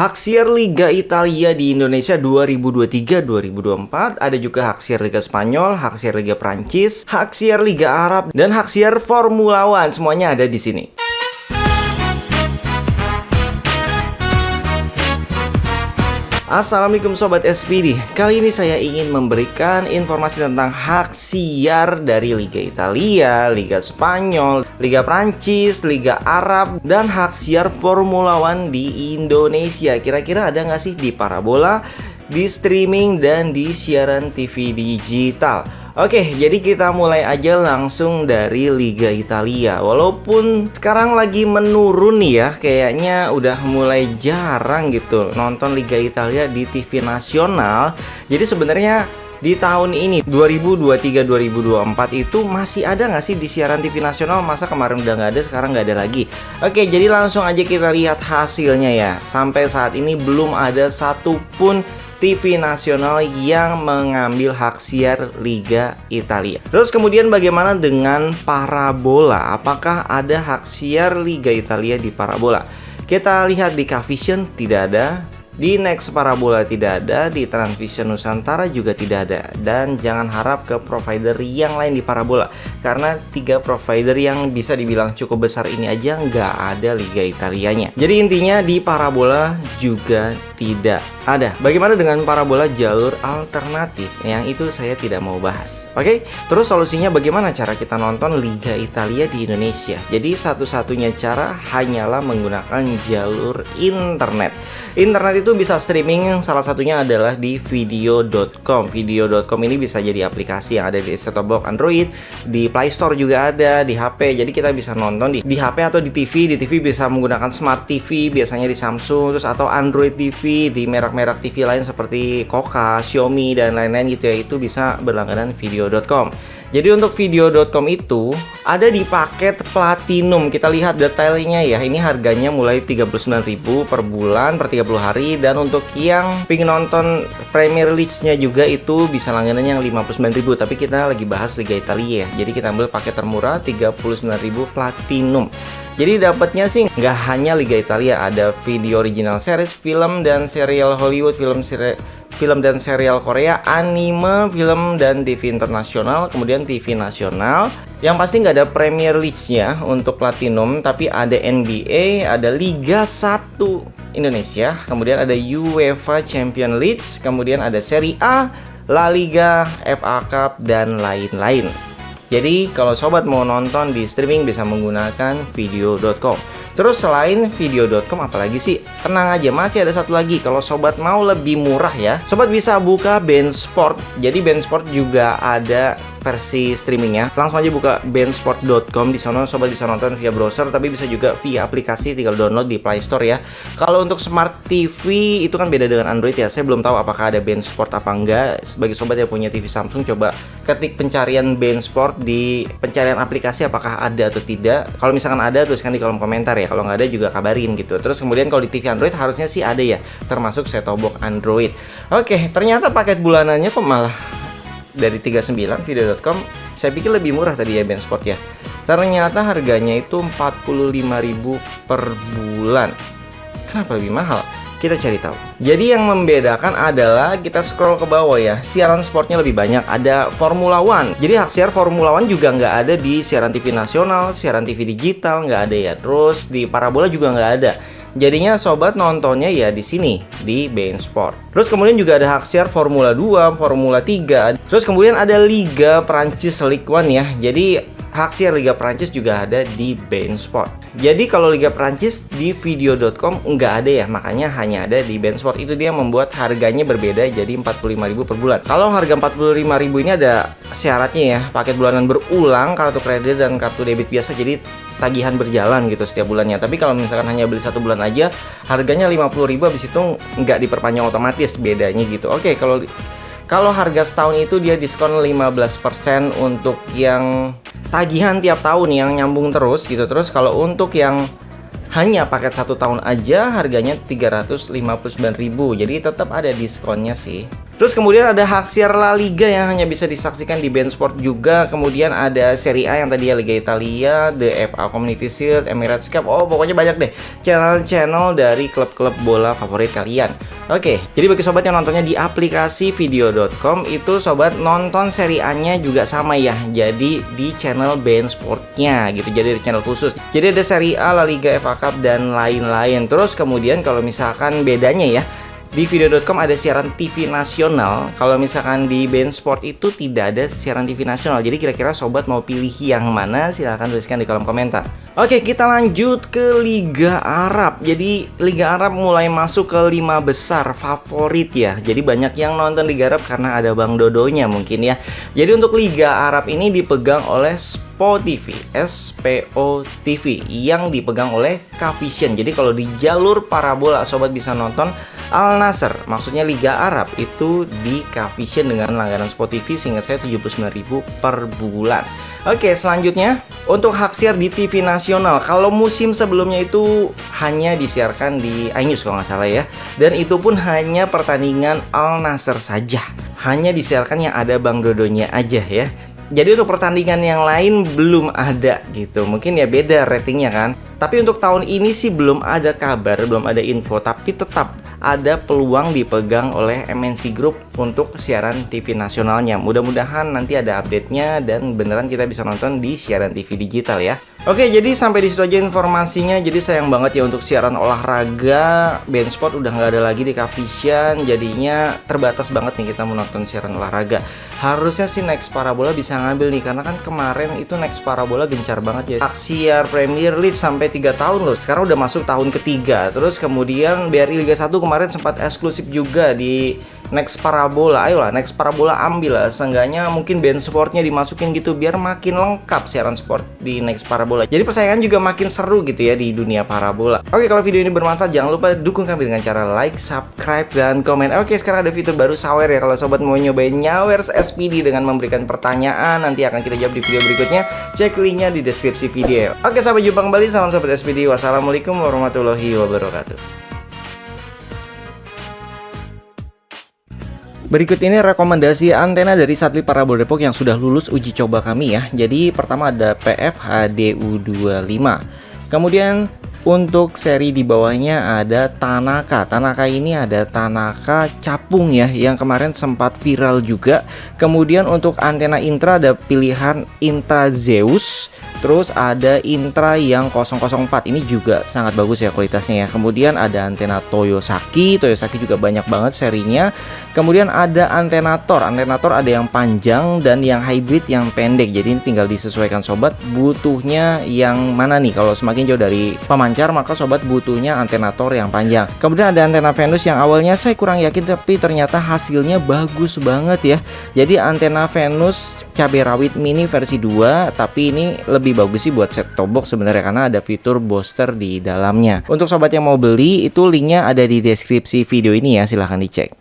hak siar Liga Italia di Indonesia 2023-2024, ada juga hak siar Liga Spanyol, hak siar Liga Prancis, hak siar Liga Arab, dan hak siar Formula One. Semuanya ada di sini. Assalamualaikum Sobat SPD. Kali ini saya ingin memberikan informasi tentang hak siar dari Liga Italia, Liga Spanyol, Liga Prancis, Liga Arab, dan hak siar Formula One di Indonesia. Kira-kira ada nggak sih di parabola, di streaming, dan di siaran TV digital? Oke, jadi kita mulai aja langsung dari Liga Italia. Walaupun sekarang lagi menurun nih ya, kayaknya udah mulai jarang gitu nonton Liga Italia di TV nasional. Jadi sebenarnya di tahun ini 2023-2024 itu masih ada nggak sih di siaran TV nasional? Masa kemarin udah nggak ada, sekarang nggak ada lagi? Oke, jadi langsung aja kita lihat hasilnya ya. Sampai saat ini belum ada satupun TV nasional yang mengambil hak siar Liga Italia. Terus kemudian bagaimana dengan parabola? Apakah ada hak siar Liga Italia di parabola? Kita lihat di Cavision tidak ada, di Next Parabola tidak ada, di Transvision Nusantara juga tidak ada. Dan jangan harap ke provider yang lain di parabola, karena 3 provider yang bisa dibilang cukup besar ini aja nggak ada Liga Italianya. Jadi intinya di parabola juga tidak ada. Bagaimana dengan parabola jalur alternatif? Yang itu saya tidak mau bahas. Oke, terus solusinya bagaimana cara kita nonton Liga Italia di Indonesia? Jadi satu-satunya cara hanyalah menggunakan jalur internet. Internet itu bisa streaming, salah satunya adalah di video.com. Video.com ini bisa jadi aplikasi yang ada di set-top box Android, di Play Store juga ada, di HP. Jadi kita bisa nonton di HP atau di TV. Di TV bisa menggunakan Smart TV, biasanya di Samsung, terus atau Android TV, di merek-merek TV lain seperti Koka, Xiaomi, dan lain-lain gitu ya. Itu bisa berlangganan video.com. Jadi untuk video.com itu ada di paket Platinum. Kita lihat detailnya ya. Ini harganya mulai 39.000 per bulan per 30 hari. Dan untuk yang pengen nonton Premier League-nya juga itu bisa langganan yang 59.000. Tapi kita lagi bahas Liga Italia ya. Jadi kita ambil paket termurah 39.000 Platinum. Jadi dapatnya sih nggak hanya Liga Italia, ada video original series, film dan serial Hollywood, film dan serial Korea, anime, film dan TV internasional, kemudian TV nasional. Yang pasti nggak ada Premier League-nya untuk Platinum, tapi ada NBA, ada Liga 1 Indonesia, kemudian ada UEFA Champions League, kemudian ada Serie A, La Liga, FA Cup, dan lain-lain. Jadi kalau sobat mau nonton di streaming bisa menggunakan video.com. Terus selain video.com apalagi sih? Tenang aja, masih ada satu lagi. Kalau sobat mau lebih murah ya, sobat bisa buka BeIN Sport. Jadi BeIN Sport juga ada versi streamingnya. Langsung aja buka beinsport.com. Di sana sobat bisa nonton via browser, tapi bisa juga via aplikasi, tinggal download di Play Store ya. Kalau untuk Smart TV itu kan beda dengan Android ya. Saya belum tahu apakah ada BeIN Sport apa enggak. Sebagai sobat yang punya TV Samsung, coba ketik pencarian BeIN Sport di pencarian aplikasi apakah ada atau tidak. Kalau misalkan ada, tuliskan di kolom komentar ya. Kalau nggak ada juga kabarin gitu. Terus kemudian kalau di TV Android harusnya sih ada ya, termasuk set-top box Android. Oke, ternyata paket bulanannya kok malah dari 39 video.com. Saya pikir lebih murah tadi ya BeIN Sport ya. Ternyata harganya itu 45.000 per bulan. Kenapa lebih mahal? Kita cari tahu. Jadi yang membedakan adalah kita scroll ke bawah ya. Siaran sportnya lebih banyak. Ada Formula One. Jadi hak siar Formula One juga nggak ada di siaran TV nasional, siaran TV digital nggak ada ya. Terus di parabola juga nggak ada. Jadinya sobat nontonnya ya di sini di BeIN Sport. Terus kemudian juga ada hak siar Formula 2, Formula 3. Terus kemudian ada Liga Prancis Ligue 1 ya. Jadi hak siar Liga Prancis juga ada di BeIN Sport. Jadi kalau Liga Prancis di video.com nggak ada ya, makanya hanya ada di BeIN Sport. Itu dia membuat harganya berbeda jadi 45.000 per bulan. Kalau harga 45.000 ini ada syaratnya ya, paket bulanan berulang, kartu kredit dan kartu debit biasa, jadi tagihan berjalan gitu setiap bulannya. Tapi kalau misalkan hanya beli 1 bulan aja, harganya 50.000, habis itu nggak diperpanjang otomatis, bedanya gitu. Oke, kalau harga setahun itu dia diskon 15% untuk yang tagihan tiap tahun yang nyambung terus gitu. Terus kalau untuk yang hanya paket 1 tahun aja harganya 359.000. Jadi tetap ada diskonnya sih. Terus kemudian ada hak siar La Liga yang hanya bisa disaksikan di BeIN Sport juga. Kemudian ada Serie A yang tadi ya, Liga Italia, The FA Community Shield, Emirates Cup. Oh, pokoknya banyak deh channel-channel dari klub-klub bola favorit kalian. Oke, jadi bagi sobat yang nontonnya di aplikasi video.com, itu sobat nonton Serie A-nya juga sama ya. Jadi di channel BeIN Sport-nya gitu. Jadi ada channel khusus. Jadi ada Serie A, La Liga, FA Cup dan lain-lain. Terus kemudian kalau misalkan bedanya ya, di video.com ada siaran TV nasional. Kalau misalkan di BeIN Sport itu tidak ada siaran TV nasional. Jadi kira-kira sobat mau pilih yang mana? Silahkan tuliskan di kolom komentar. Oke, kita lanjut ke Liga Arab. Jadi Liga Arab mulai masuk ke 5 besar favorit ya. Jadi banyak yang nonton Liga Arab karena ada Bang Dodonya mungkin ya. Jadi untuk Liga Arab ini dipegang oleh SPO TV yang dipegang oleh Cavision. Jadi kalau di jalur parabola sobat bisa nonton Al Nassr, maksudnya Liga Arab, itu di Cavision dengan langganan SPO TV sehingga saya 79.000 per bulan. Oke, selanjutnya untuk hak siar di TV nasional. Kalau musim sebelumnya itu hanya disiarkan di iNews kalau nggak salah ya. Dan itu pun hanya pertandingan Al Nassr saja. Hanya disiarkan yang ada Bang Dodonya aja ya. Jadi untuk pertandingan yang lain belum ada gitu. Mungkin ya beda ratingnya kan. Tapi untuk tahun ini sih belum ada kabar, belum ada info. Tapi tetap ada peluang dipegang oleh MNC Group untuk siaran TV nasionalnya. Mudah-mudahan nanti ada update-nya dan beneran kita bisa nonton di siaran TV digital ya. Oke, jadi sampai di situ aja informasinya. Jadi sayang banget ya untuk siaran olahraga BeIN Sport udah nggak ada lagi di Cavision. Jadinya terbatas banget nih kita menonton siaran olahraga. Harusnya sih Next Parabola bisa ngambil nih, karena kan kemarin itu Next Parabola gencar banget ya. Hak siar Premier League sampai 3 tahun loh. Sekarang udah masuk tahun ketiga. Terus kemudian BRI Liga 1 kemarin sempat eksklusif juga di Next Parabola. Ayolah Next Parabola ambil lah. Seenggaknya mungkin BeIN Sportnya dimasukin gitu biar makin lengkap siaran sport di Next Parabola. Jadi persaingan juga makin seru gitu ya di dunia parabola. Oke, kalau video ini bermanfaat jangan lupa dukung kami dengan cara like, subscribe, dan komen. Oke, sekarang ada fitur baru sawer ya. Kalau sobat mau nyobain nyawer SPD dengan memberikan pertanyaan, nanti akan kita jawab di video berikutnya. Cek linknya di deskripsi video. Oke, sampai jumpa kembali. Salam sobat SPD. Wassalamualaikum warahmatullahi wabarakatuh. Berikut ini rekomendasi antena dari satelit Parabola Depok yang sudah lulus uji coba kami ya. Jadi pertama ada PFHDU25. Kemudian untuk seri di bawahnya ada Tanaka. Tanaka ini ada Tanaka capung ya, yang kemarin sempat viral juga. Kemudian untuk antena intra ada pilihan Intra Zeus. Terus ada Intra yang 004, ini juga sangat bagus ya kualitasnya ya. Kemudian ada antena Toyosaki juga banyak banget serinya. Kemudian ada antenator ada yang panjang dan yang hybrid yang pendek. Jadi ini tinggal disesuaikan sobat butuhnya yang mana nih. Kalau semakin jauh dari pemancar maka sobat butuhnya antenator yang panjang. Kemudian ada antena Venus yang awalnya saya kurang yakin tapi ternyata hasilnya bagus banget ya. Jadi antena Venus cabai rawit mini versi 2, tapi ini lebih bagus sih buat set top box sebenarnya karena ada fitur booster di dalamnya. Untuk sobat yang mau beli itu linknya ada di deskripsi video ini ya, silahkan dicek.